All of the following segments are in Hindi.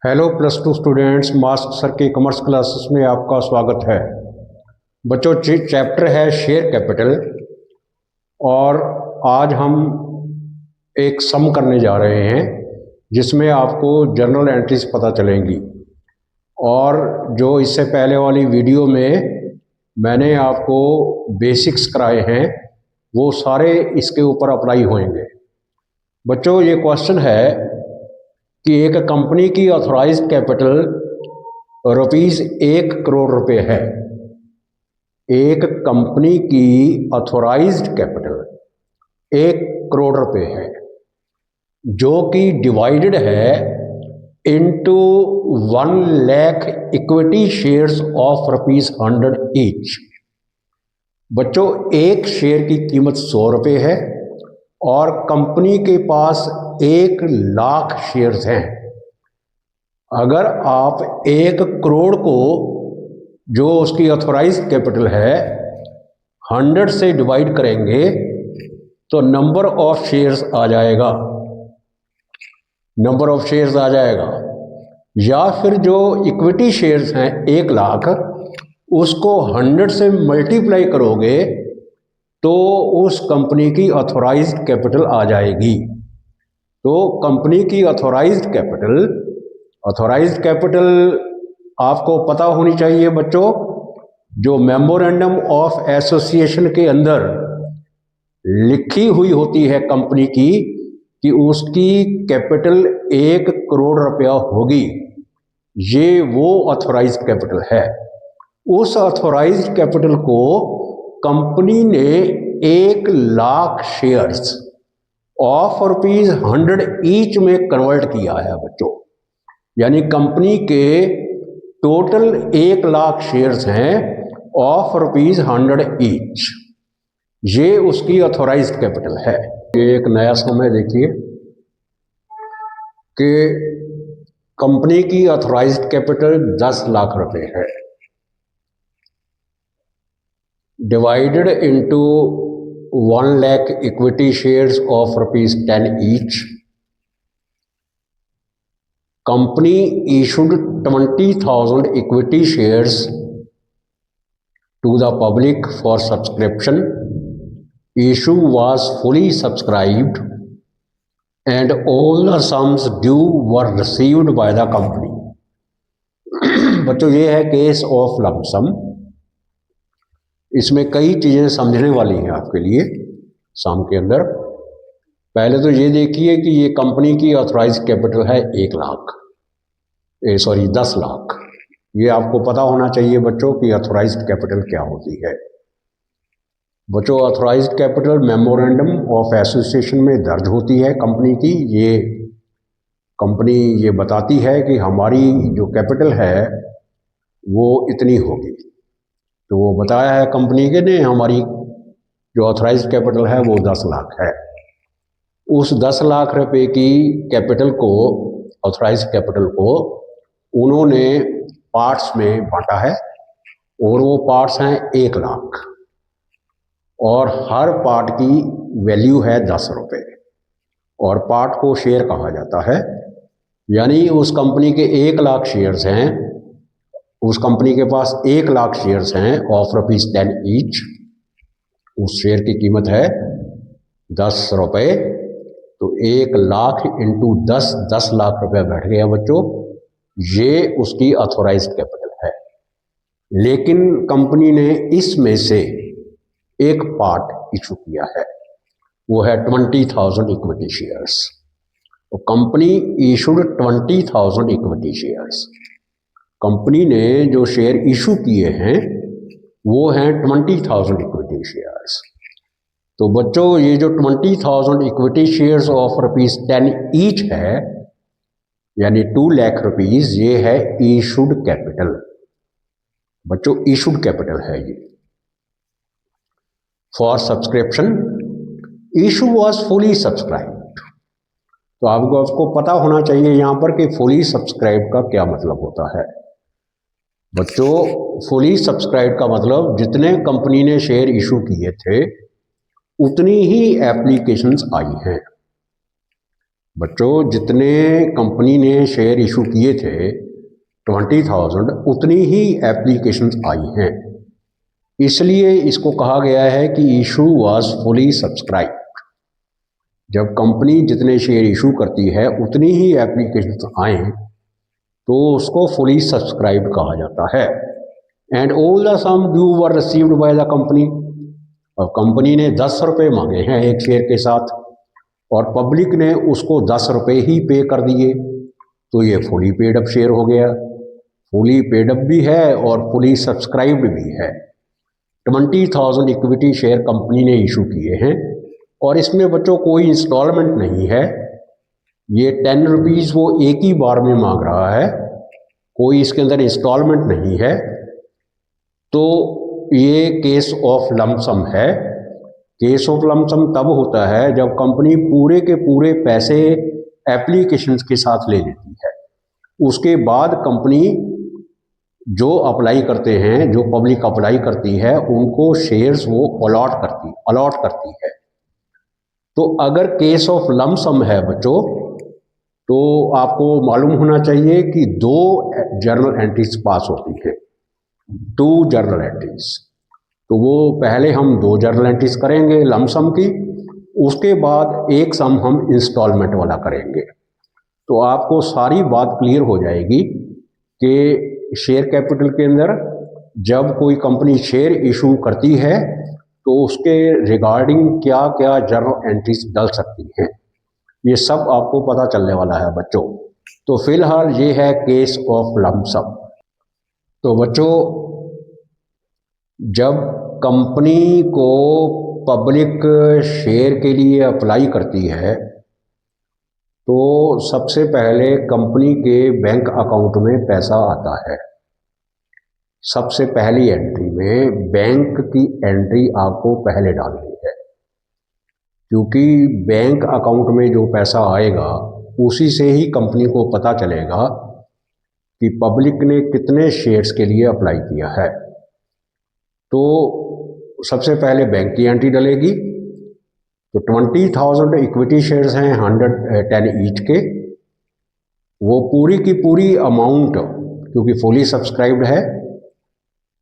Hello plus two students, mask sir के कॉमर्स क्लासेस में आपका स्वागत है। बच्चों, चैप्टर है शेयर कैपिटल और आज हम एक सम करने जा रहे हैं जिसमें आपको जर्नल एंट्रीज पता चलेंगी। और जो इससे पहले वाली वीडियो में मैंने आपको बेसिक्स कराए हैं वो सारे इसके ऊपर अप्लाई होंगे। बच्चों, ये क्वेश्चन है कि एक कंपनी की ऑथराइज्ड कैपिटल ₹1 करोड़ है। एक कंपनी की ऑथराइज्ड कैपिटल 1 करोड़ है, जो कि डिवाइडेड है into 1 lakh equity shares of ₹100 each. बच्चों, एक शेयर की कीमत ₹100 है और कंपनी के पास 1 लाख शेयर्स हैं। अगर आप 1 करोड़ को, जो उसकी ऑथराइज्ड कैपिटल है, 100 से डिवाइड करेंगे तो नंबर ऑफ शेयर्स आ जाएगा। या फिर जो इक्विटी शेयर्स हैं 1 लाख, उसको 100 से मल्टीप्लाई करोगे तो उस कंपनी की ऑथराइज्ड कैपिटल आ जाएगी। तो कंपनी की ऑथराइज्ड कैपिटल आपको पता होनी चाहिए बच्चों। जो मेमोरेंडम ऑफ एसोसिएशन के अंदर लिखी हुई होती है कंपनी की कि उसकी कैपिटल 1 करोड़ होगी, ये वो ऑथराइज्ड कैपिटल है। उस ऑथराइज्ड कैपिटल को कंपनी ने 1 लाख शेयर्स ऑफ ₹100 ईच में कन्वर्ट किया है बच्चों। यानी कंपनी के टोटल 1 लाख शेयर्स हैं ऑफ ₹100 ईच। ये उसकी ऑथराइज्ड कैपिटल है। एक नया समय देखिए कि कंपनी की ऑथराइज्ड कैपिटल ₹10 लाख है, divided into 1 lakh equity shares of ₹10 each. Company issued 20,000 equity shares to the public for subscription. Issue was fully subscribed and all the sums due were received by the company. बच्चों, ये है केस ऑफ लमसम। इसमें कई चीज़ें समझने वाली हैं आपके लिए सम के अंदर। पहले तो ये देखिए कि ये कंपनी की ऑथराइज्ड कैपिटल है 10 लाख। ये आपको पता होना चाहिए बच्चों कि ऑथराइज्ड कैपिटल क्या होती है। बच्चों, authorised capital memorandum of association में दर्ज होती है कंपनी की। ये कंपनी ये बताती है कि हमारी जो कैपिटल है वो इतनी होगी। तो वो बताया है कंपनी के ने हमारी जो ऑथराइज्ड कैपिटल है वो 10 लाख है। उस 10 लाख रुपए की कैपिटल को, ऑथराइज्ड कैपिटल को उन्होंने पार्ट्स में बांटा है और वो पार्ट्स हैं 1 लाख और हर पार्ट की वैल्यू है ₹10 और पार्ट को शेयर कहा जाता है। यानी उस कंपनी के 1 लाख शेयर्स हैं, उस कंपनी के पास 1 लाख शेयर्स हैं ऑफ ₹10 ईच। उस शेयर की कीमत है ₹10। तो 1 लाख इंटू 10 लाख रुपए बैठ गया बच्चों। ये उसकी ऑथराइज्ड कैपिटल है। लेकिन कंपनी ने इसमें से एक पार्ट इशू किया है, वो है 20,000 इक्विटी शेयर्स। तो company issued 20,000 equity shares. Company ने जो शेयर इशू किए हैं वो हैं 20,000 इक्विटी शेयर्स। तो बच्चों, ये जो 20,000 इक्विटी शेयर्स ऑफ ₹10 ईच है, यानी 2 लाख रुपीज, ये है इशूड कैपिटल। बच्चों, इशूड कैपिटल है ये। For subscription issue was fully subscribed. तो आपको पता होना चाहिए यहाँ पर कि फुली सब्सक्राइब का क्या मतलब होता है। बच्चों, फुली सब्सक्राइब का मतलब जितने कंपनी ने शेयर इशू किए थे उतनी ही एप्लीकेशंस आई हैं। बच्चों जितने कंपनी ने शेयर इशू किए थे 20,000, उतनी ही एप्लीकेशंस आई हैं। इसलिए इसको कहा गया है कि इशू वाज फुली सब्सक्राइब। जब कंपनी जितने शेयर इशू करती है उतनी ही एप्लीकेशंस आए तो उसको फुली सब्सक्राइब कहा जाता है। And all the sum due were received by the company. और कंपनी ने 10 रुपये मांगे हैं एक शेयर के साथ और पब्लिक ने उसको 10 रुपये ही पे कर दिए, तो ये फुली पेड अप शेयर हो गया। फुली पेड अप भी है और फुली सब्सक्राइब्ड भी है। 20,000 इक्विटी शेयर कंपनी ने इशू किए हैं और इसमें बच्चों कोई इंस्टॉलमेंट नहीं है। ये 10 रुपीज़ वो एक ही बार में मांग रहा है, कोई इसके अंदर इंस्टॉलमेंट नहीं है। तो ये केस ऑफ लमसम है। केस ऑफ लमसम तब होता है जब कंपनी पूरे के पूरे पैसे एप्लीकेशंस के साथ ले लेती है, उसके बाद कंपनी जो अप्लाई करते हैं, जो पब्लिक अप्लाई करती है, उनको शेयर्स वो अलॉट करती है। तो अगर केस ऑफ लमसम है बच्चों, तो आपको मालूम होना चाहिए कि 2 जर्नल एंट्रीज पास होती है, 2 जर्नल एंट्रीज। तो वो पहले हम 2 जर्नल एंट्रीज करेंगे लमसम की, उसके बाद एक सम हम इंस्टॉलमेंट वाला करेंगे। तो आपको सारी बात क्लियर हो जाएगी कि शेयर कैपिटल के अंदर जब कोई कंपनी शेयर इशू करती है तो उसके रिगार्डिंग क्या क्या जर्नल एंट्रीज डल सकती हैं, ये सब आपको पता चलने वाला है बच्चों। तो फिलहाल ये है केस ऑफ लमसम। तो बच्चों जब कंपनी को पब्लिक शेयर के लिए अप्लाई करती है तो सबसे पहले कंपनी के बैंक अकाउंट में पैसा आता है। सबसे पहली एंट्री में बैंक की एंट्री आपको पहले डालनी है, क्योंकि बैंक अकाउंट में जो पैसा आएगा उसी से ही कंपनी को पता चलेगा कि पब्लिक ने कितने शेयर्स के लिए अप्लाई किया है। तो सबसे पहले बैंक की एंट्री डलेगी। तो 20,000 इक्विटी शेयर्स हैं 110 ईच के, वो पूरी की पूरी अमाउंट, क्योंकि फुली सब्सक्राइब्ड है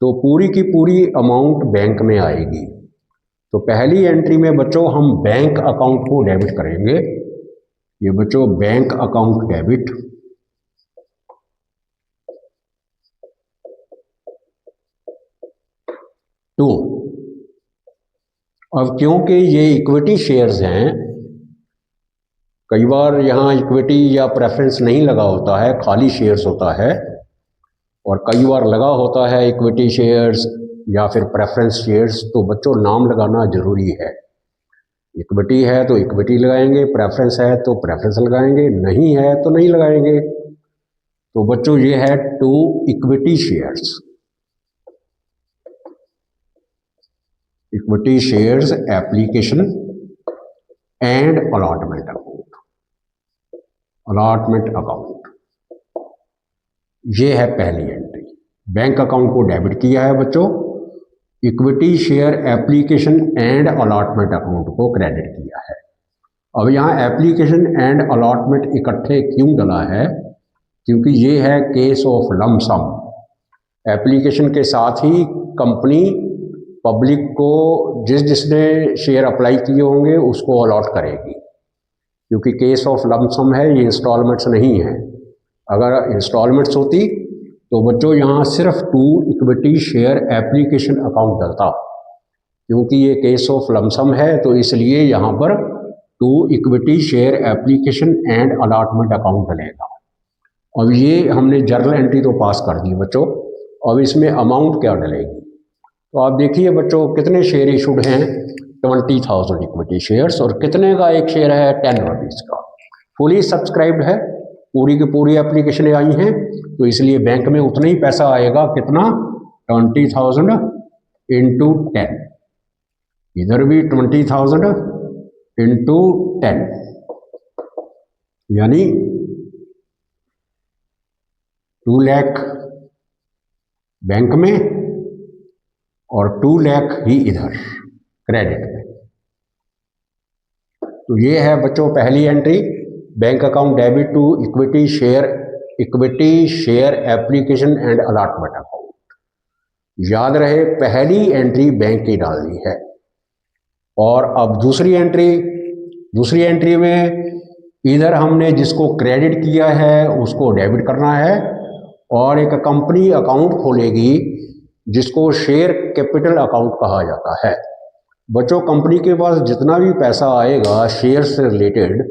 तो पूरी की पूरी अमाउंट बैंक में आएगी। तो पहली एंट्री में बच्चों हम बैंक अकाउंट को डेबिट करेंगे। ये बच्चों बैंक अकाउंट डेबिट, टू। अब क्योंकि ये इक्विटी शेयर्स हैं, कई बार यहाँ इक्विटी या प्रेफरेंस नहीं लगा होता है, खाली शेयर्स होता है, और कई बार लगा होता है इक्विटी शेयर्स या फिर प्रेफरेंस शेयर्स। तो बच्चों नाम लगाना जरूरी है। इक्विटी है तो इक्विटी लगाएंगे, प्रेफरेंस है तो प्रेफरेंस लगाएंगे, नहीं है तो नहीं लगाएंगे। तो बच्चों ये है 2 equity shares. Equity shares application and allotment account. Allotment account ये है पहली एंट्री। बैंक अकाउंट को डेबिट किया है बच्चों, equity share application and allotment account को क्रेडिट किया है। अब यहाँ एप्लीकेशन एंड अलॉटमेंट इकट्ठे क्यों डला है, क्योंकि ये है केस ऑफ लमसम। एप्लीकेशन के साथ ही कंपनी पब्लिक को जिसने शेयर अप्लाई किए होंगे उसको अलॉट करेगी, क्योंकि केस ऑफ लमसम है, ये इंस्टॉलमेंट्स नहीं है। अगर इंस्टॉलमेंट्स होती तो बच्चों यहाँ सिर्फ 2 इक्विटी शेयर एप्लीकेशन अकाउंट डलता, क्योंकि ये केस ऑफ लमसम है तो इसलिए यहाँ पर 2 equity share application and allotment account डलेगा। अब ये हमने जर्नल एंट्री तो पास कर दी बच्चों, अब इसमें अमाउंट क्या डलेगी। तो आप देखिए बच्चों कितने शेयर इशूड हैं, 20,000 इक्विटी शेयर्स, और कितने का एक शेयर है, 10 रुपीज़ का। फुली सब्सक्राइब्ड है, पूरी की पूरी एप्लीकेशन आई हैं, तो इसलिए बैंक में उतना ही पैसा आएगा, कितना, 20,000 इंटू 10। इधर भी 20,000 इंटू 10, यानी 2 लाख बैंक में और 2 लाख ही इधर क्रेडिट में। तो ये है बच्चों पहली entry. Bank account debit to equity share application and allotment account. याद रहे पहली एंट्री बैंक की डालनी है। और अब दूसरी एंट्री में इधर हमने जिसको क्रेडिट किया है उसको डेबिट करना है, और एक कंपनी अकाउंट खोलेगी जिसको शेयर कैपिटल अकाउंट कहा जाता है। बच्चों, कंपनी के पास जितना भी पैसा आएगा शेयर से रिलेटेड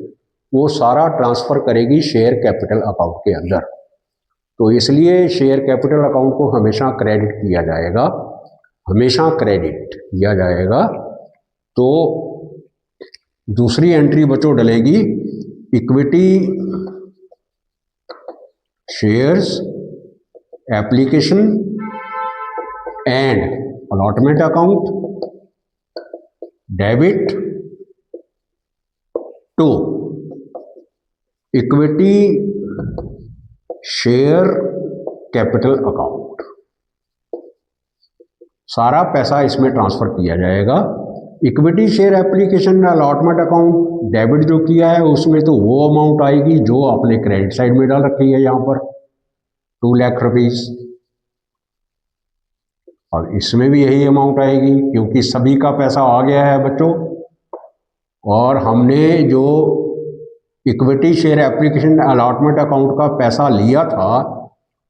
वो सारा ट्रांसफ़र करेगी शेयर कैपिटल अकाउंट के अंदर। तो इसलिए शेयर कैपिटल अकाउंट को हमेशा क्रेडिट किया जाएगा, तो दूसरी एंट्री बच्चों डलेगी equity shares application and allotment account debit to equity share capital account. सारा पैसा इसमें ट्रांसफर किया जाएगा। Equity share application allotment account debit जो किया है उसमें तो वो अमाउंट आएगी जो आपने क्रेडिट साइड में डाल रखी है यहाँ पर 2 लाख रुपीस। और इसमें भी यही अमाउंट आएगी क्योंकि सभी का पैसा आ गया है बच्चों। और हमने जो equity share application allotment account का पैसा लिया था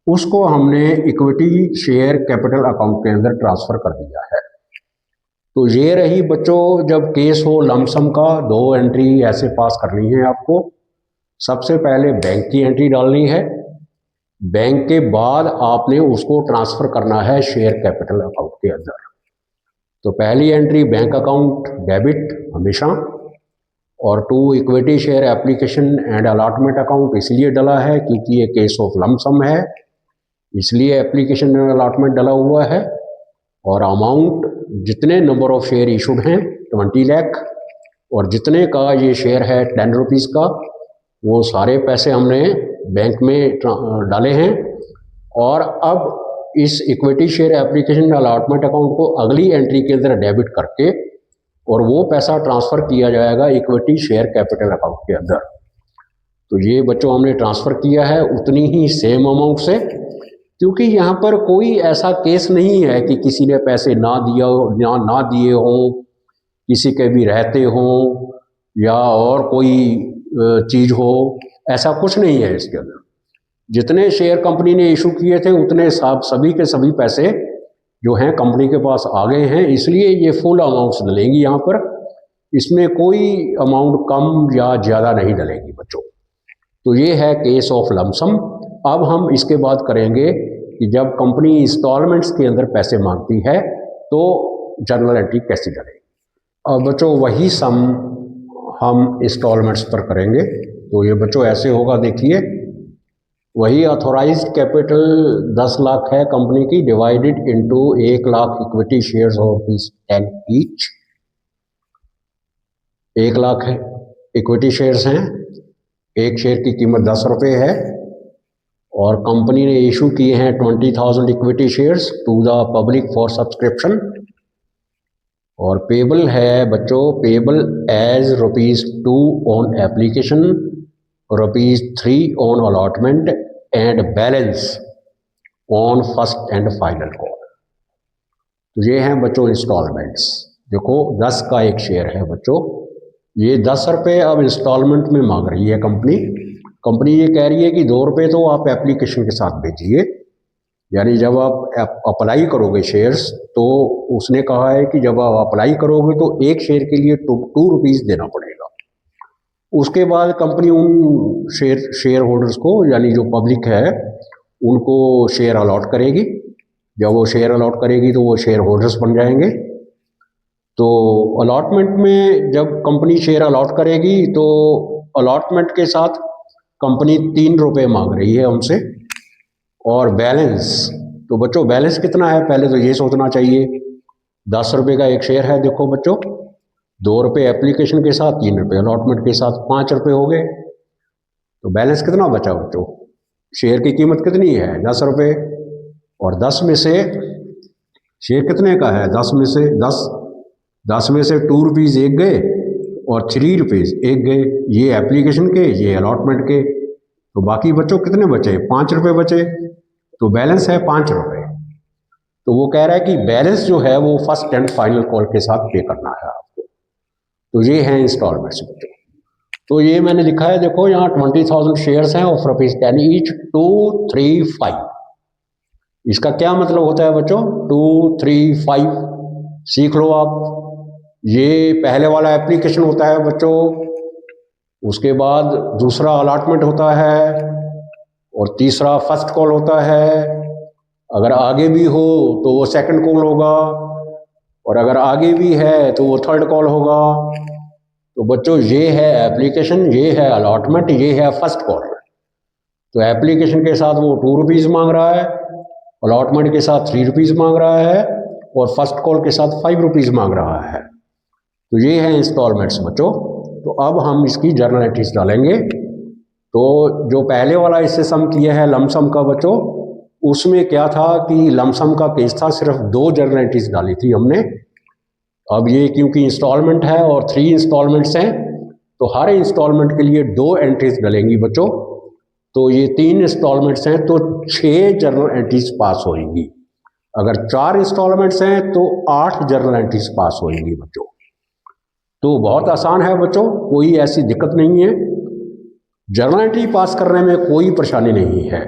उसको हमने इक्विटी शेयर कैपिटल अकाउंट के अंदर ट्रांसफ़र कर दिया है। तो ये रही बच्चों, जब केस हो लमसम का 2 एंट्री ऐसे पास करनी है आपको। सबसे पहले बैंक की एंट्री डालनी है, बैंक के बाद आपने उसको ट्रांसफ़र करना है शेयर कैपिटल अकाउंट के अंदर। तो पहली एंट्री बैंक अकाउंट डेबिट हमेशा, और 2 equity share application and allotment account इसलिए डला है क्योंकि ये केस ऑफ लमसम है, इसलिए एप्लीकेशन एंड अलॉटमेंट डला हुआ है। और अमाउंट जितने नंबर ऑफ शेयर इशूड हैं 20 लाख, और जितने का ये शेयर है 10 रुपीज़ का, वो सारे पैसे हमने बैंक में डाले हैं। और अब इस equity share application allotment account को अगली एंट्री के अंदर डेबिट करके और वो पैसा ट्रांसफ़र किया जाएगा इक्विटी शेयर कैपिटल अकाउंट के अंदर। तो ये बच्चों हमने ट्रांसफ़र किया है उतनी ही सेम अमाउंट से, क्योंकि यहाँ पर कोई ऐसा केस नहीं है कि किसी ने पैसे ना दिए हों, किसी के भी रहते हों या और कोई चीज़ हो, ऐसा कुछ नहीं है इसके अंदर। जितने शेयर कंपनी ने इशू किए थे उतने सभी के सभी पैसे जो हैं कंपनी के पास आ गए हैं, इसलिए ये फुल अमाउंट्स डलेंगी यहाँ पर। इसमें कोई अमाउंट कम या ज़्यादा नहीं डलेगी बच्चों। तो ये है केस ऑफ लमसम। अब हम इसके बाद करेंगे कि जब कंपनी इंस्टॉलमेंट्स के अंदर पैसे मांगती है तो जर्नल एंट्री कैसे डलेगी। अब बच्चों वही सम हम इंस्टॉलमेंट्स पर करेंगे। तो ये बच्चों ऐसे होगा, देखिए, वही ऑथोराइज्ड कैपिटल 10 लाख है कंपनी की, divided into 1 lakh equity shares और ₹10 ईच। 1 लाख है इक्विटी शेयर्स हैं, एक शेयर की कीमत 10 रुपये है, और कंपनी ने इशू किए हैं 20,000 equity shares to the public for subscription. और पेबल है बच्चों, payable as ₹2 on application, ₹3 on allotment and balance on first and final call. तो ये हैं बच्चों इंस्टॉलमेंट्स। देखो 10 का एक शेयर है बच्चों, ये 10 रुपये अब इंस्टॉलमेंट में मांग रही है कंपनी ये कह रही है कि 2 रुपये तो आप एप्लीकेशन के साथ भेजिए, यानी जब आप अप्लाई करोगे शेयर्स, तो उसने कहा है कि जब आप अप्लाई करोगे तो एक शेयर के लिए 2 रुपीज़ देना पड़ेगा। उसके बाद कंपनी उन शेयर होल्डर्स को, यानी जो पब्लिक है, उनको शेयर अलॉट करेगी। जब वो शेयर अलॉट करेगी तो वो शेयर होल्डर्स बन जाएंगे। तो अलॉटमेंट में जब कंपनी शेयर अलॉट करेगी तो अलॉटमेंट के साथ कंपनी 3 रुपये मांग रही है हमसे। और बैलेंस, तो बच्चों बैलेंस कितना है पहले तो ये सोचना चाहिए। 10 रुपये का एक शेयर है, देखो बच्चों, 2 रुपये एप्लीकेशन के साथ, 3 रुपये अलॉटमेंट के साथ, 5 रुपये हो गए। तो बैलेंस कितना बचा बच्चों? शेयर की कीमत कितनी है? 10 रुपये। और 10 में से शेयर कितने का है? 10 में से 2 रुपीज़ एक गए, और 3 रुपीज़ एक गए, ये एप्लीकेशन के, ये अलॉटमेंट के। तो बाकी बच्चों कितने बचे? 5 रुपये बचे। तो बैलेंस है 5 रुपये। तो वो कह रहा है कि बैलेंस जो है वो फर्स्ट एंड फाइनल कॉल के साथ पे करना है आपको। तो ये है इंस्टॉलमेंट्स बच्चों। तो ये मैंने लिखा है, देखो यहाँ 20,000 शेयर्स हैं ऑफ ₹10 ईच, 2, 3, 5। इसका क्या मतलब होता है बच्चों? 2, 3, 5 सीख लो आप। ये पहले वाला एप्लीकेशन होता है बच्चों, उसके बाद दूसरा अलॉटमेंट होता है, और तीसरा फर्स्ट कॉल होता है। अगर आगे भी हो तो वो सेकंड कॉल होगा, और अगर आगे भी है तो वो थर्ड कॉल होगा। तो बच्चों ये है एप्लीकेशन, ये है अलॉटमेंट, ये है फर्स्ट कॉल। तो एप्लीकेशन के साथ वो 2 रुपीज़ मांग रहा है, अलॉटमेंट के साथ 3 रुपीज़ मांग रहा है, और फर्स्ट कॉल के साथ 5 रुपीज़ मांग रहा है। तो ये है इंस्टॉलमेंट्स बच्चों। तो अब हम इसकी जर्नल एंट्रीज डालेंगे। तो जो पहले वाला इससे सम किया है लमसम का बच्चों, उसमें क्या था कि लमसम का केस था, सिर्फ 2 जर्नल एंट्रीज डाली थी हमने। अब ये क्योंकि इंस्टॉलमेंट है और 3 इंस्टॉलमेंट्स हैं, तो हर इंस्टॉलमेंट के लिए 2 एंट्रीज डलेंगी बच्चों। तो ये 3 इंस्टॉलमेंट्स हैं तो 6 जर्नल एंट्रीज पास होंगी। अगर 4 इंस्टॉलमेंट्स हैं तो 8 जर्नल एंट्रीज पास होंगी बच्चों। तो बहुत आसान है बच्चों, कोई ऐसी दिक्कत नहीं है। जर्नल एंट्री पास करने में कोई परेशानी नहीं है।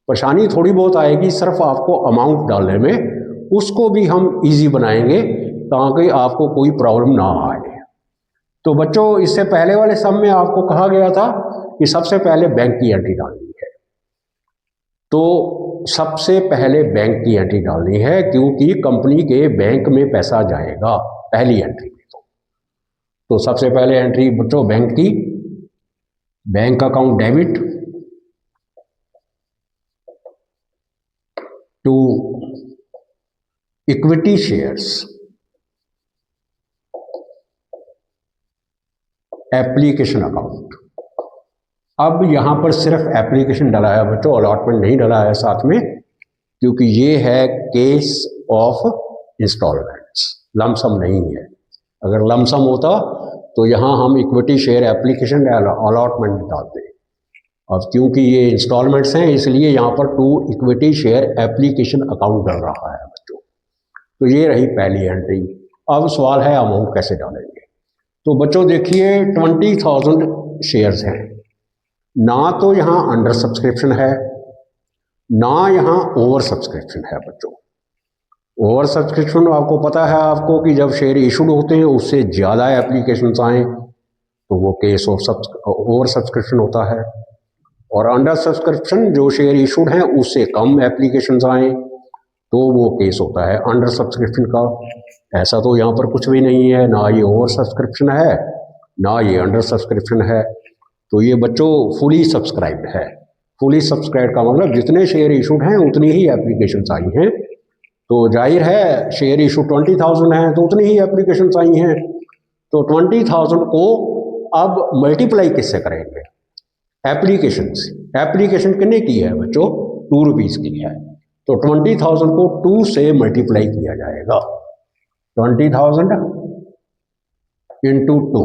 परेशानी थोड़ी बहुत आएगी सिर्फ आपको अमाउंट डालने में, उसको भी हम इजी बनाएंगे ताकि आपको कोई प्रॉब्लम ना आए। तो बच्चों इससे पहले वाले सम में आपको कहा गया था कि सबसे पहले बैंक की एंट्री डालनी है। तो सबसे पहले बैंक की एंट्री डालनी है क्योंकि कंपनी के बैंक में पैसा जाएगा पहली एंट्री में। तो सबसे पहले एंट्री बच्चों बैंक की, bank account debit to equity shares application account. अब यहां पर सिर्फ एप्लीकेशन डाला है बच्चों, अलॉटमेंट नहीं डाला है साथ में, क्योंकि ये है केस ऑफ इंस्टॉलमेंट्स, लमसम नहीं है। अगर लमसम होता तो यहां हम इक्विटी शेयर एप्लीकेशन अलॉटमेंट डालते। अब क्योंकि ये इंस्टॉलमेंट्स हैं इसलिए यहां पर 2 इक्विटी शेयर एप्लीकेशन अकाउंट डल रहा है बच्चों। तो ये रही पहली एंट्री। अब सवाल है अमाउंट कैसे डालेंगे। तो बच्चों देखिए 20,000 शेयर्स हैं, ना तो यहाँ अंडर सब्सक्रिप्शन है ना यहाँ ओवर सब्सक्रिप्शन है बच्चों। ओवर सब्सक्रिप्शन आपको पता है आपको कि जब शेयर इशूड होते हैं उससे ज़्यादा एप्लीकेशन आएँ तो वो केस ऑफ ओवर सब्सक्रिप्शन होता है, और अंडर सब्सक्रिप्शन जो शेयर इशूड हैं उससे कम एप्लीकेशन आएँ तो वो केस होता है अंडर सब्सक्रिप्शन का। ऐसा तो यहाँ पर कुछ भी नहीं है, ना ये ओवर सब्सक्रिप्शन है ना ये अंडर सब्सक्रिप्शन है। तो ये बच्चों फुली सब्सक्राइब्ड है। फुली सब्सक्राइब का मतलब जितने शेयर इशूड हैं उतनी ही एप्लीकेशन आई हैं। तो जाहिर है शेयर इशू 20,000 हैं तो उतनी ही एप्लीकेशन आई हैं। तो 20,000 को अब मल्टीप्लाई किससे करेंगे? एप्लीकेशन से। एप्लीकेशन कितने की है बच्चों? 2 रुपीज़ की है। तो 20,000 को 2 से मल्टीप्लाई किया जाएगा। 20,000 इंटू 2,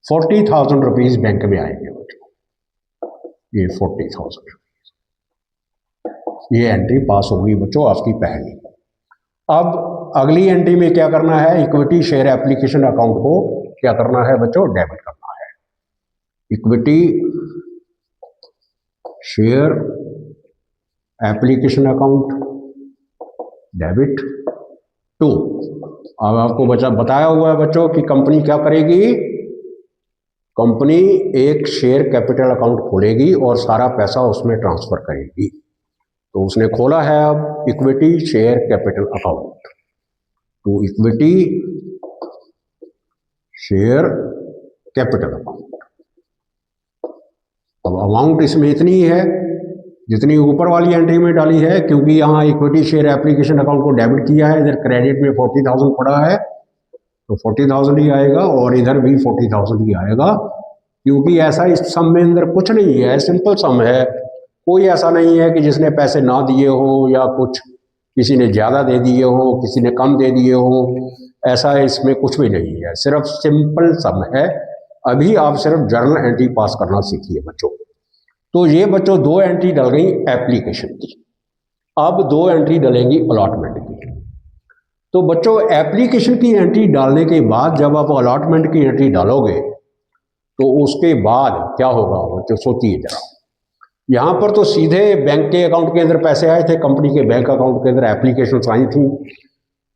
40,000 रुपीज़ बैंक में आएंगे बच्चों। ये 40,000 रुपीज़, ये एंट्री पास होगी बच्चों आपकी पहली। अब अगली एंट्री में क्या करना है? इक्विटी शेयर एप्लीकेशन अकाउंट को क्या करना है बच्चों? डेबिट करना है। Equity share application account debit to. अब आपको बताया हुआ है बच्चों कि कंपनी क्या करेगी। कंपनी एक शेयर कैपिटल अकाउंट खोलेगी और सारा पैसा उसमें ट्रांसफर करेगी। तो उसने खोला है अब equity share capital account to equity share capital account. अब अमाउंट इसमें इतनी ही है जितनी ऊपर वाली एंट्री में डाली है, क्योंकि यहाँ इक्विटी शेयर एप्लीकेशन अकाउंट को डेबिट किया है, इधर क्रेडिट में 40,000 पड़ा है तो 40,000 ही आएगा, और इधर भी 40,000 ही आएगा, क्योंकि ऐसा इस सम में अंदर कुछ नहीं है, सिंपल सम है। कोई ऐसा नहीं है कि जिसने पैसे ना दिए हो या कुछ किसी ने ज़्यादा दे दिए हो किसी ने कम दे दिए हो। ऐसा इसमें कुछ भी नहीं है, सिर्फ सिंपल सम है। अभी आप सिर्फ जर्नल एंट्री पास करना सीखिए बच्चों। तो ये बच्चों 2 एंट्री डल गई एप्लीकेशन की, अब 2 एंट्री डलेंगी अलॉटमेंट की। तो बच्चों एप्लीकेशन की एंट्री डालने के बाद जब आप अलॉटमेंट की एंट्री डालोगे तो उसके बाद क्या होगा बच्चों, सोचिए जरा। यहाँ पर तो सीधे बैंक के अकाउंट के अंदर पैसे आए थे, कंपनी के बैंक अकाउंट के अंदर एप्लीकेशन आई थी,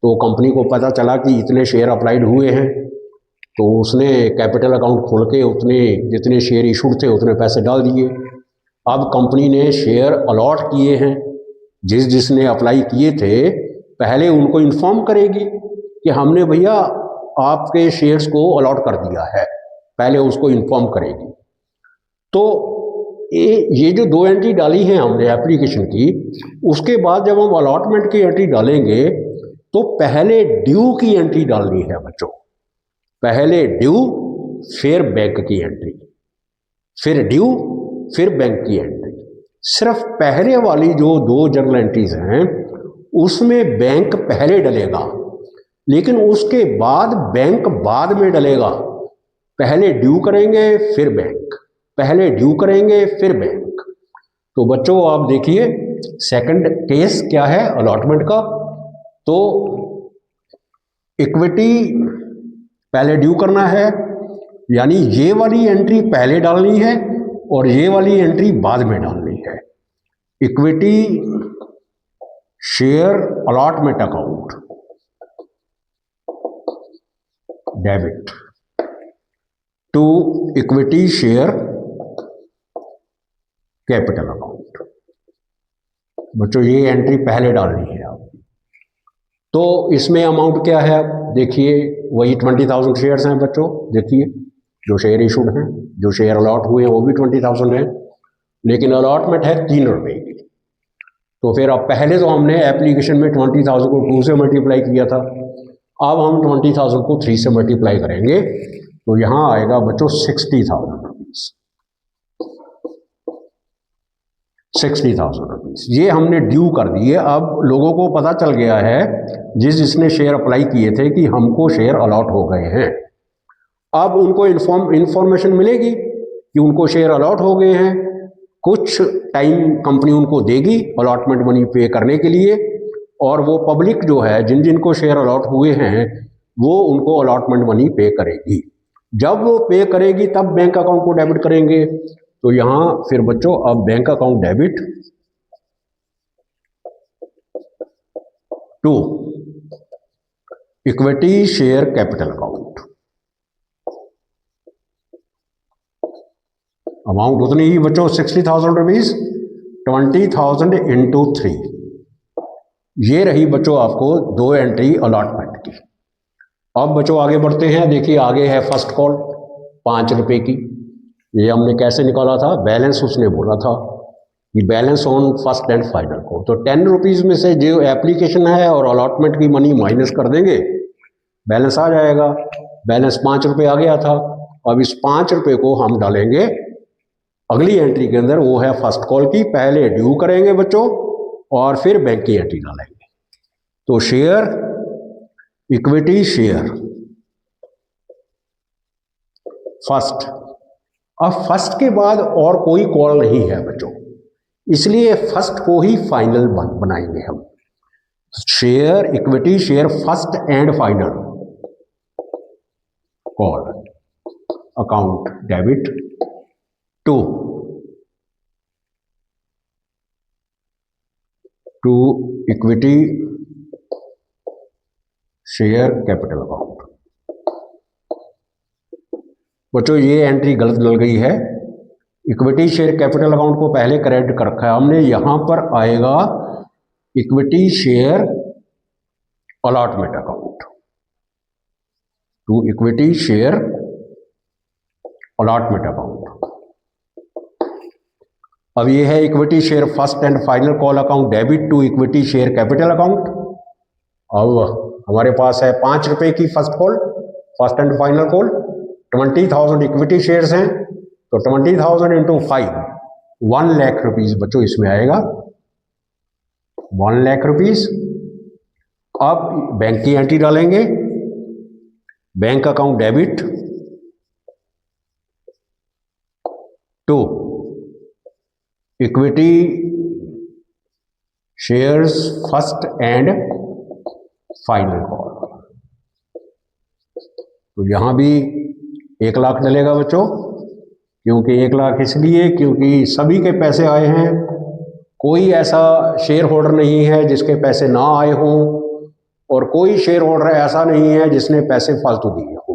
तो कंपनी को पता चला कि इतने शेयर अप्लाइड हुए हैं, तो उसने कैपिटल अकाउंट खोल के उतने जितने शेयर इशूड थे उतने पैसे डाल दिए। अब कंपनी ने शेयर अलॉट किए हैं, जिसने अप्लाई किए थे पहले उनको इन्फॉर्म करेगी कि हमने भैया आपके शेयर्स को अलॉट कर दिया है, पहले उसको इन्फॉर्म करेगी। तो ये जो 2 एंट्री डाली हैं हमने एप्लीकेशन की, उसके बाद जब हम अलॉटमेंट की एंट्री डालेंगे तो पहले ड्यू की एंट्री डालनी है बच्चों, पहले ड्यू फिर बैंक की एंट्री, फिर ड्यू फिर बैंक की एंट्री। सिर्फ पहले वाली जो 2 जर्नल एंट्रीज हैं उसमें बैंक पहले डलेगा, लेकिन उसके बाद बैंक बाद में डलेगा। पहले ड्यू करेंगे फिर बैंक, पहले ड्यू करेंगे फिर बैंक। तो बच्चों आप देखिए सेकंड केस क्या है अलॉटमेंट का। तो इक्विटी पहले ड्यू करना है, यानी ये वाली एंट्री पहले डालनी है और ये वाली एंट्री बाद में डालनी है। Equity share allotment account debit to equity share capital account. बच्चों ये एंट्री पहले डालनी है आप। तो इसमें अमाउंट क्या है देखिए, वही 20,000 शेयर्स हैं बच्चों, देखिए जो शेयर इशूड हैं, जो शेयर अलॉट हुए हैं वो भी 20,000 हैं, लेकिन अलॉटमेंट है 3 रुपये की। तो फिर अब पहले तो हमने एप्लीकेशन में 20,000 को 2 से मल्टीप्लाई किया था, अब हम 20,000 को 3 से मल्टीप्लाई करेंगे तो यहाँ आएगा बच्चों 60,000 रुपीज़, 60,000 रुपीज़ ये हमने ड्यू कर दिए। अब लोगों को पता चल गया है जिसने शेयर अप्लाई किए थे कि हमको शेयर अलॉट हो गए हैं। अब उनको इन्फॉर्मेशन मिलेगी कि उनको शेयर अलॉट हो गए हैं, कुछ टाइम कंपनी उनको देगी अलॉटमेंट मनी पे करने के लिए, और वो पब्लिक जो है जिन जिनको शेयर अलॉट हुए हैं वो उनको अलॉटमेंट मनी पे करेगी। जब वो पे करेगी तब बैंक अकाउंट को डेबिट करेंगे। तो यहाँ फिर बच्चों अब bank account debit to equity share capital account, amount उतनी ही बच्चों 60,000 रुपीज़, 20,000 इंटू 3। ये रही बच्चों आपको 2 एंट्री अलॉटमेंट की। अब बच्चों आगे बढ़ते हैं, देखिए आगे है फर्स्ट कॉल 5 रुपये की। ये हमने कैसे निकाला था, बैलेंस उसने बोला था कि balance on first and final को, तो 10 रुपीज़ में से जो एप्लीकेशन है और अलॉटमेंट की मनी माइनस कर देंगे, बैलेंस आ जाएगा। बैलेंस 5 रुपये आ गया था। अब इस 5 रुपये को हम डालेंगे अगली एंट्री के अंदर, वो है फर्स्ट कॉल की। पहले ड्यू करेंगे बच्चों और फिर बैंक की एंट्री डालेंगे। तो शेयर इक्विटी शेयर फर्स्ट। अब फर्स्ट के बाद और कोई कॉल नहीं है बच्चों, इसलिए फर्स्ट को ही फाइनल बनाएंगे हम। Share equity share first and final call account debit to equity share capital account. बच्चों ये एंट्री गलत डल गई है, इक्विटी शेयर कैपिटल अकाउंट को पहले करेक्ट कर रखा है हमने। यहां पर आएगा equity share allotment account to equity share allotment account. अब ये है equity share first and final call account debit to equity share capital account. अब हमारे पास है 5 रुपये की first call, first and final call, 20,000 equity shares हैं, तो 20,000 इंटू 5 1 लाख रुपीज़ बच्चों इसमें आएगा, 1 लाख रुपीज़। अब बैंक की एंट्री डालेंगे bank account debit to equity shares first and final call. तो यहां भी 1 लाख डलेगा बच्चों, क्योंकि 1 लाख इसलिए क्योंकि सभी के पैसे आए हैं, कोई ऐसा शेयर होल्डर नहीं है जिसके पैसे ना आए हों, और कोई शेयर होल्डर ऐसा नहीं है जिसने पैसे फालतू दिए हो।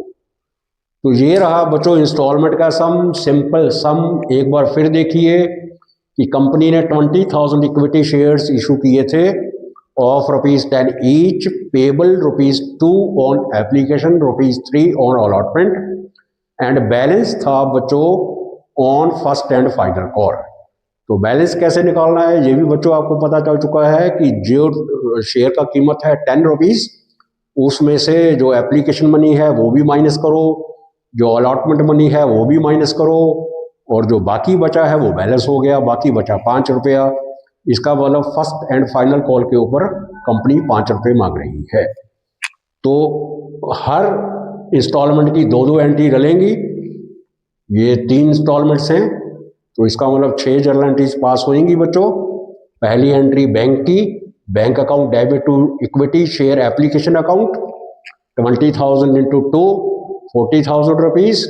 तो ये रहा बच्चों इंस्टॉलमेंट का सम, सिंपल सम। एक बार फिर देखिए कि कंपनी ने 20,000 इक्विटी शेयर्स इशू किए थे of ₹10 each, payable ₹2 on application, ₹3 on allotment, and balance था बच्चों on first and final call. तो बैलेंस कैसे निकालना है ये भी बच्चों आपको पता चल चुका है कि जो शेयर का कीमत है ₹10, उसमें से जो एप्लीकेशन मनी है वो भी माइनस करो, जो अलॉटमेंट मनी है वो भी माइनस करो, और जो बाकी बचा है वो बैलेंस हो गया, बाकी बचा ₹5। इसका मतलब फर्स्ट एंड फाइनल कॉल के ऊपर कंपनी ₹5 मांग रही है। तो हर इंस्टॉलमेंट की 2-2 एंट्री डलेंगी। ये 3 इंस्टॉलमेंट्स हैं, तो इसका मतलब 6 जर्नल एंट्रीज पास होंगी बच्चों। पहली एंट्री बैंक की, bank account debit to equity share application account, 20,000 into 2, ₹40,000।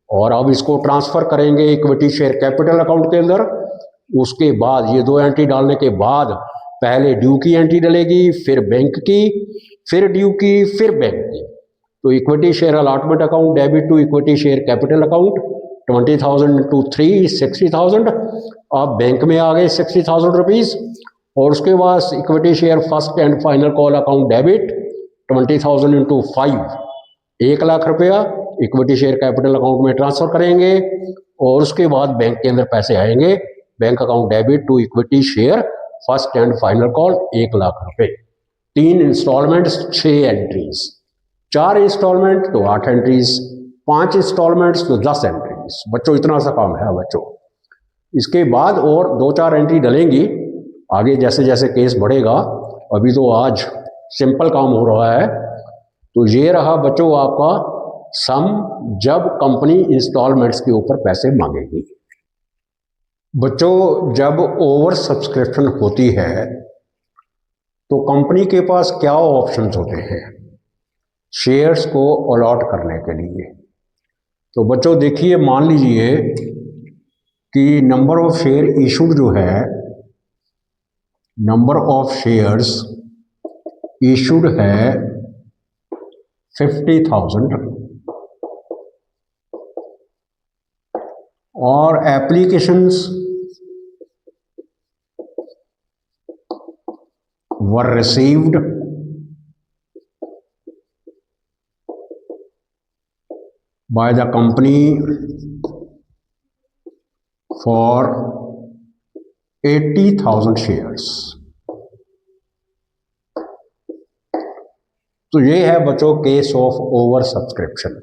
और अब इसको ट्रांसफर करेंगे इक्विटी शेयर कैपिटल अकाउंट के अंदर। उसके बाद ये 2 एंट्री डालने के बाद पहले ड्यू की एंट्री डलेगी, फिर बैंक की, फिर ड्यू की, फिर बैंक की। तो equity share allotment account debit to equity share capital account, 20,000 into 3, 60,000। अब बैंक में आ गए ₹60,000, और उसके बाद equity share first and final call account debit 20,000 into 5, ₹1 lakh equity share capital account में ट्रांसफर करेंगे, और उसके बाद बैंक के अंदर पैसे आएंगे, bank account debit to equity share first and final call ₹1 lakh. 3 installments 6 entries, 4 installment तो 8 एंट्रीज, 5 इंस्टॉलमेंट्स तो 10 एंट्रीज। बच्चों इतना सा काम है बच्चों। इसके बाद और 2-4 एंट्री डलेंगी आगे जैसे जैसे केस बढ़ेगा। अभी तो आज सिंपल काम हो रहा है। तो ये रहा बच्चों आपका सम जब कंपनी इंस्टॉलमेंट्स के ऊपर पैसे मांगेगी। बच्चों जब ओवर सब्सक्रिप्शन होती है तो कंपनी के पास क्या ऑप्शंस होते हैं शेयर्स को अलॉट करने के लिए। तो बच्चों देखिए, मान लीजिए कि नंबर ऑफ शेयर इशूड जो है, नंबर ऑफ शेयर्स इशूड है 50,000, और applications were received by the company for 80,000 shares। तो ये है बच्चों case of over subscription.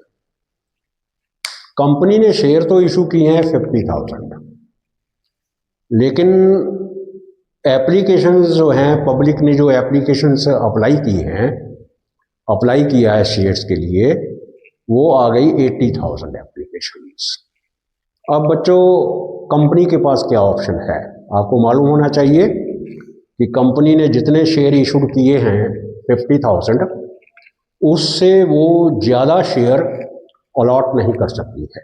Company ने शेयर तो इशू किए हैं 50,000, लेकिन एप्लीकेशंस जो हैं, पब्लिक ने जो एप्लीकेशंस अप्लाई की हैं, अप्लाई किया है शेयर्स के लिए, वो आ गई 80,000 एप्लीकेशंस। अब बच्चों कंपनी के पास क्या ऑप्शन है, आपको मालूम होना चाहिए कि कंपनी ने जितने शेयर इशूड किए हैं 50,000, उससे वो ज़्यादा शेयर अलॉट नहीं कर सकती है।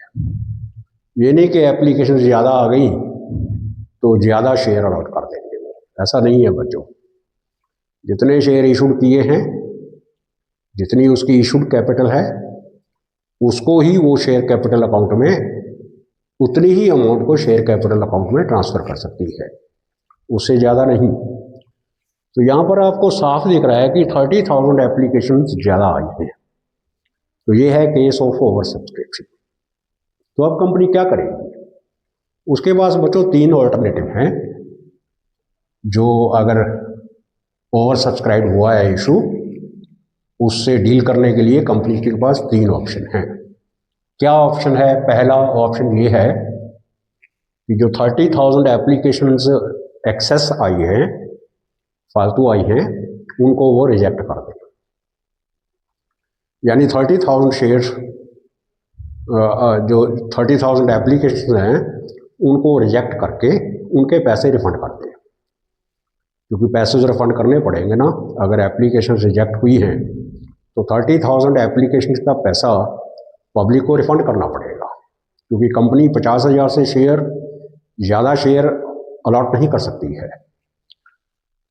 ये नहीं कि एप्लीकेशन ज़्यादा आ गई तो ज़्यादा शेयर अलॉट कर देंगे, ऐसा नहीं है बच्चों। जितने शेयर इशूड किए हैं, जितनी उसकी इशूड कैपिटल है, उसको ही वो शेयर कैपिटल अकाउंट में उतनी ही अमाउंट को शेयर कैपिटल अकाउंट में ट्रांसफ़र कर सकती है, उससे ज़्यादा नहीं। तो यहाँ पर आपको साफ दिख रहा है कि 30,000 एप्लीकेशन ज़्यादा आई हैं। तो ये है केस ऑफ ओवर सब्सक्रिप्शन। तो अब कंपनी क्या करेगी? उसके पास बच्चों 3 ऑल्टरनेटिव हैं। जो अगर ओवर सब्सक्राइब हुआ है इशू, उससे डील करने के लिए कंपनी के पास 3 ऑप्शन हैं। क्या ऑप्शन है? पहला ऑप्शन ये है कि जो 30,000 एप्लीकेशंस एक्सेस आई हैं, फालतू आई हैं, उनको वो रिजेक्ट कर दें। यानी 30,000 शेयर्स, जो 30,000 एप्लीकेशन हैं उनको रिजेक्ट करके उनके पैसे रिफंड कर दें, क्योंकि पैसे जो रिफंड करने पड़ेंगे ना, अगर एप्लीकेशन रिजेक्ट हुई हैं तो 30,000 एप्लीकेशन का पैसा पब्लिक को रिफंड करना पड़ेगा, क्योंकि कंपनी 50,000 से ज़्यादा शेयर अलॉट नहीं कर सकती है।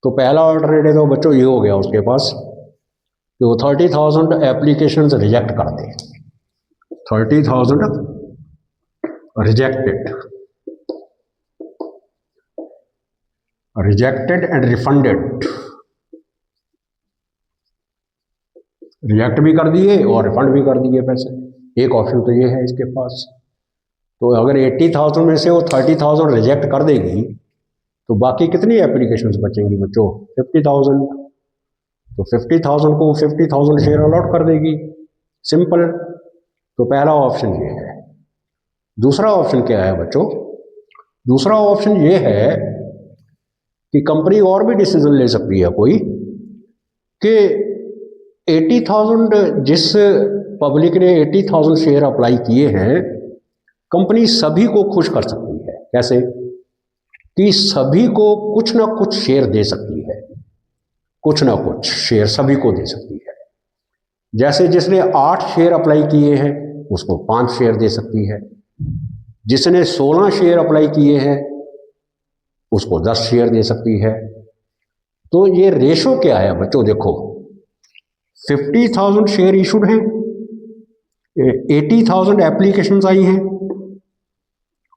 तो पहला ऑल्टरनेटिव तो बच्चों ये हो गया उसके पास कि वो 30,000 एप्लीकेशन रिजेक्ट कर दे। 30,000 रिजेक्टेड एंड रिफंडेड, रिजेक्ट भी कर दिए और रिफंड भी कर दिए पैसे। एक ऑप्शन तो ये है इसके पास। तो अगर 80,000 में से वो 30,000 रिजेक्ट कर देगी तो बाकी कितनी एप्लीकेशंस बचेंगी बच्चों? 50,000। तो 50,000 को 50,000 शेयर अलॉट कर देगी, सिंपल। तो पहला ऑप्शन ये है। दूसरा ऑप्शन क्या है बच्चों? दूसरा ऑप्शन ये है कि कंपनी और भी डिसीजन ले सकती है कोई कि 80,000 जिस पब्लिक ने 80,000 शेयर अप्लाई किए हैं, कंपनी सभी को खुश कर सकती है। कैसे? कि सभी को कुछ ना कुछ शेयर दे सकती है, कुछ ना कुछ शेयर सभी को दे सकती है। जैसे जिसने 8 शेयर अप्लाई किए हैं उसको 5 शेयर दे सकती है, जिसने 16 शेयर अप्लाई किए हैं उसको 10 शेयर दे सकती है। तो ये रेशो क्या है बच्चों? देखो, 50,000 शेयर इशूड हैं, 80,000 एप्लीकेशंस आई हैं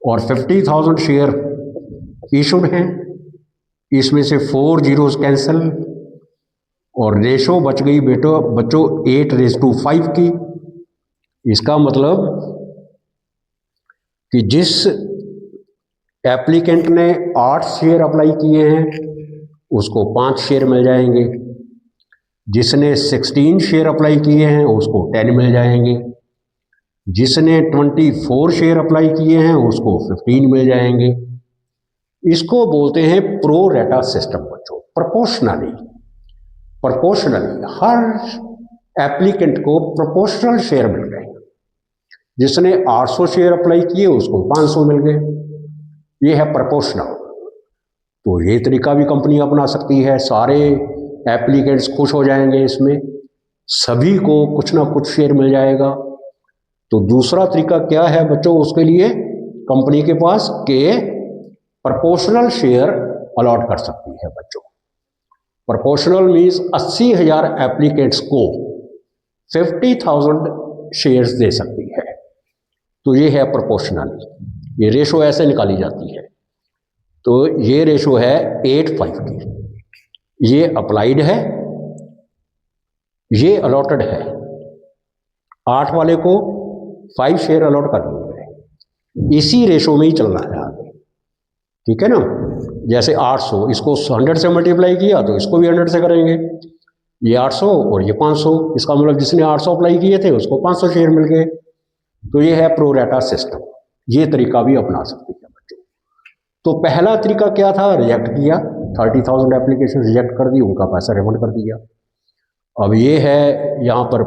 और 50,000 शेयर इशूड हैं। इसमें से 4 जीरोस कैंसिल और रेशो बच गई बच्चों 8:5 की। इसका मतलब कि जिस एप्लीकेंट ने 8 शेयर अप्लाई किए हैं उसको 5 शेयर मिल जाएंगे, जिसने 16 शेयर अप्लाई किए हैं उसको 10 मिल जाएंगे, जिसने 24 शेयर अप्लाई किए हैं उसको 15 मिल जाएंगे। इसको बोलते हैं प्रो रेटा सिस्टम बच्चों, प्रोपोर्शनली। हर एप्लीकेंट को प्रोपोर्शनल शेयर मिल गए। जिसने 800 शेयर अप्लाई किए उसको 500 मिल गए। ये है प्रोपोर्शनल। तो ये तरीका भी कंपनी अपना सकती है, सारे एप्लीकेंट्स खुश हो जाएंगे, इसमें सभी को कुछ ना कुछ शेयर मिल जाएगा। तो दूसरा तरीका क्या है बच्चों उसके लिए कंपनी के पास कि प्रोपोर्शनल शेयर अलॉट कर सकती है बच्चों। प्रोपोर्शनल मीन्स 80,000 एप्लीकेंट्स को 50,000 शेयर्स दे सकती है। तो ये है प्रोपोर्शनल। ये रेशो ऐसे निकाली जाती है। तो ये रेशो है 8:5 की। ये अप्लाइड है, ये अलॉटेड है। 8 वाले को 5 शेयर अलॉट कर दिए गए। इसी रेशो में ही चलना है आगे, ठीक है ना। जैसे 800, इसको 100 से मल्टीप्लाई किया तो इसको भी 100 से करेंगे। ये 800 और ये 500, इसका मतलब जिसने 800 अप्लाई किए थे उसको 500 शेयर मिल गए। तो ये है प्रो रेटा सिस्टम। ये तरीका भी अपना सकती है बच्चों। तो पहला तरीका क्या था? रिजेक्ट किया, 30,000 एप्लीकेशन रिजेक्ट कर दी, उनका पैसा रिफंड कर दिया। अब ये है यहाँ पर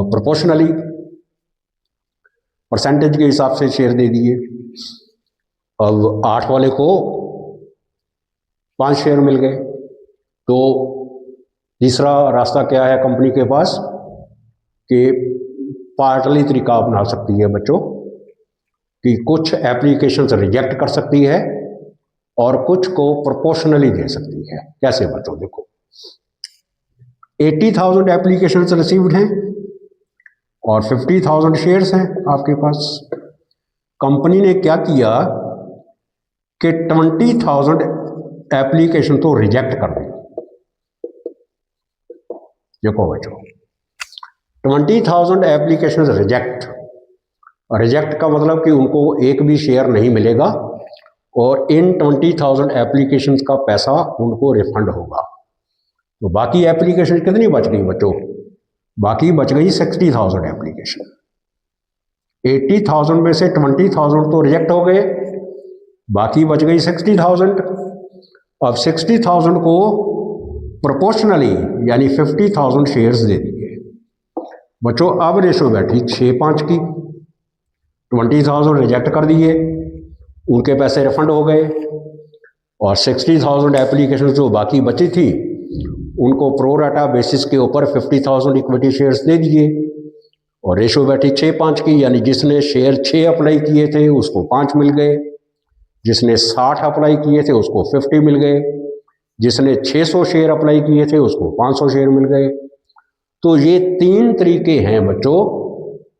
प्रोपोर्शनली परसेंटेज के हिसाब से शेयर दे दिए। अब 8 वाले को 5 शेयर मिल गए। तो तीसरा रास्ता क्या है कंपनी के पास कि पार्टली तरीका अपना सकती है बच्चों, कि कुछ एप्लीकेशंस रिजेक्ट कर सकती है और कुछ को प्रोपोर्शनली दे सकती है। कैसे बच्चों? देखो, 80,000 एप्लीकेशंस रिसीव्ड हैं और 50,000 शेयर्स हैं आपके पास। कंपनी ने क्या किया कि 20,000 एप्लीकेशन तो रिजेक्ट कर दी। देखो बच्चों, 20,000 एप्लीकेशन रिजेक्ट का मतलब कि उनको एक भी शेयर नहीं मिलेगा और इन 20,000 एप्लीकेशन का पैसा उनको रिफंड होगा। तो बाकी एप्लीकेशन कितनी बच गई बच्चों? बाकी बच गई 60,000 एप्लीकेशन। 80,000 में से 20,000 तो रिजेक्ट हो गए, बाकी बच गई 60,000। अब 60,000 को प्रोपोर्शनली यानी 50,000 शेयर्स दे दिए। बच्चों अब रेशो बैठी 6:5 की, 20,000 रिजेक्ट कर दिए, उनके पैसे रिफंड हो गए, और 60,000 एप्लीकेशन जो बाकी बची थी उनको प्रो राटा बेसिस के ऊपर 50,000 इक्विटी शेयर्स दे दिए, और रेशो बैठी 6:5 की, यानी जिसने शेयर 6 अप्लाई किए थे उसको 5 मिल गए, जिसने 60 अप्लाई किए थे उसको 50 मिल गए, जिसने 600 शेयर अप्लाई किए थे उसको 500 शेयर मिल गए। तो ये 3 तरीके हैं बच्चों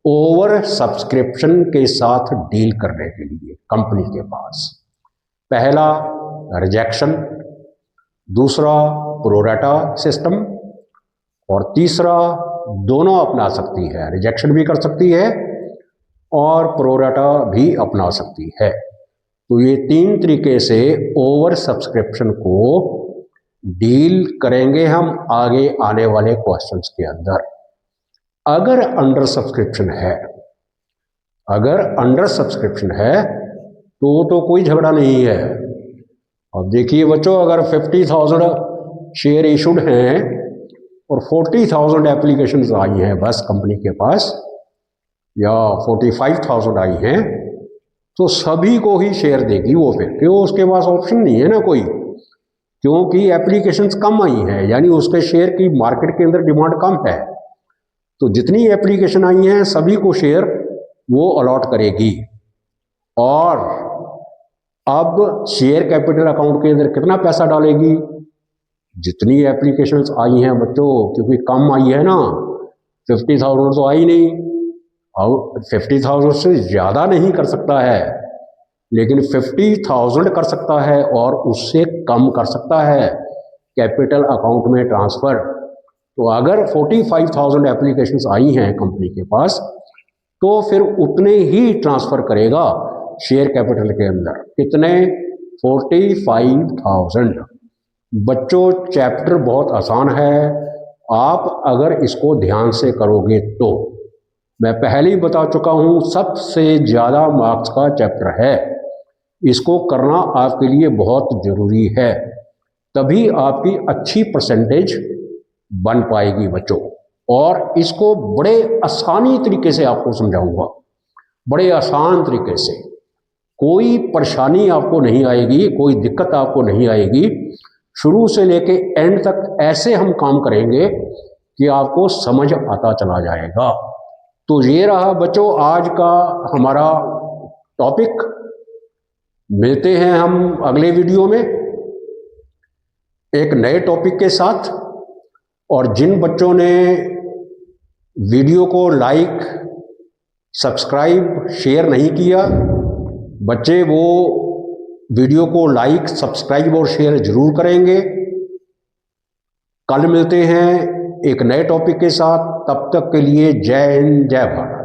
ओवर सब्सक्रिप्शन के साथ डील करने के लिए कंपनी के पास। पहला रिजेक्शन, दूसरा प्रोराटा सिस्टम, और तीसरा दोनों अपना सकती है, रिजेक्शन भी कर सकती है और प्रोराटा भी अपना सकती है। तो ये 3 तरीके से ओवर सब्सक्रिप्शन को डील करेंगे हम आगे आने वाले क्वेश्चंस के अंदर। अगर अंडर सब्सक्रिप्शन है, अगर अंडर सब्सक्रिप्शन है तो कोई झगड़ा नहीं है। अब देखिए बच्चों, अगर 50,000 शेयर इशूड हैं और 40,000 एप्लीकेशंस आई हैं बस कंपनी के पास, या 45,000 आई हैं, तो सभी को ही शेयर देगी वो, फिर क्यों? उसके पास ऑप्शन नहीं है ना कोई, क्योंकि एप्लीकेशंस कम आई हैं, यानी उसके शेयर की मार्केट के अंदर डिमांड कम है। तो जितनी एप्लीकेशन आई हैं सभी को शेयर वो अलॉट करेगी। और अब शेयर कैपिटल अकाउंट के अंदर कितना पैसा डालेगी? जितनी एप्लीकेशंस आई हैं बच्चों, क्योंकि कम आई है ना, 50,000 तो आई नहीं, अब 50,000 से ज़्यादा नहीं कर सकता है, लेकिन 50,000 कर सकता है और उससे कम कर सकता है कैपिटल अकाउंट में ट्रांसफ़र। तो अगर 45,000 एप्लीकेशंस आई हैं कंपनी के पास, तो फिर उतने ही ट्रांसफ़र करेगा शेयर कैपिटल के अंदर। कितने? 45,000। बच्चों चैप्टर बहुत आसान है, आप अगर इसको ध्यान से करोगे तो। मैं पहले ही बता चुका हूँ, सबसे ज़्यादा मार्क्स का चैप्टर है, इसको करना आपके लिए बहुत ज़रूरी है, तभी आपकी अच्छी परसेंटेज बन पाएगी बच्चों। और इसको बड़े आसानी तरीके से आपको समझाऊंगा, बड़े आसान तरीके से, कोई परेशानी आपको नहीं आएगी, कोई दिक्कत आपको नहीं आएगी। शुरू से लेके एंड तक ऐसे हम काम करेंगे कि आपको समझ आता चला जाएगा। तो ये रहा बच्चों आज का हमारा टॉपिक। मिलते हैं हम अगले वीडियो में एक नए टॉपिक के साथ। और जिन बच्चों ने वीडियो को लाइक, सब्सक्राइब, शेयर नहीं किया, बच्चे वो वीडियो को लाइक, सब्सक्राइब और शेयर जरूर करेंगे। कल मिलते हैं एक नए टॉपिक के साथ, तब तक के लिए जय हिंद, जय भारत।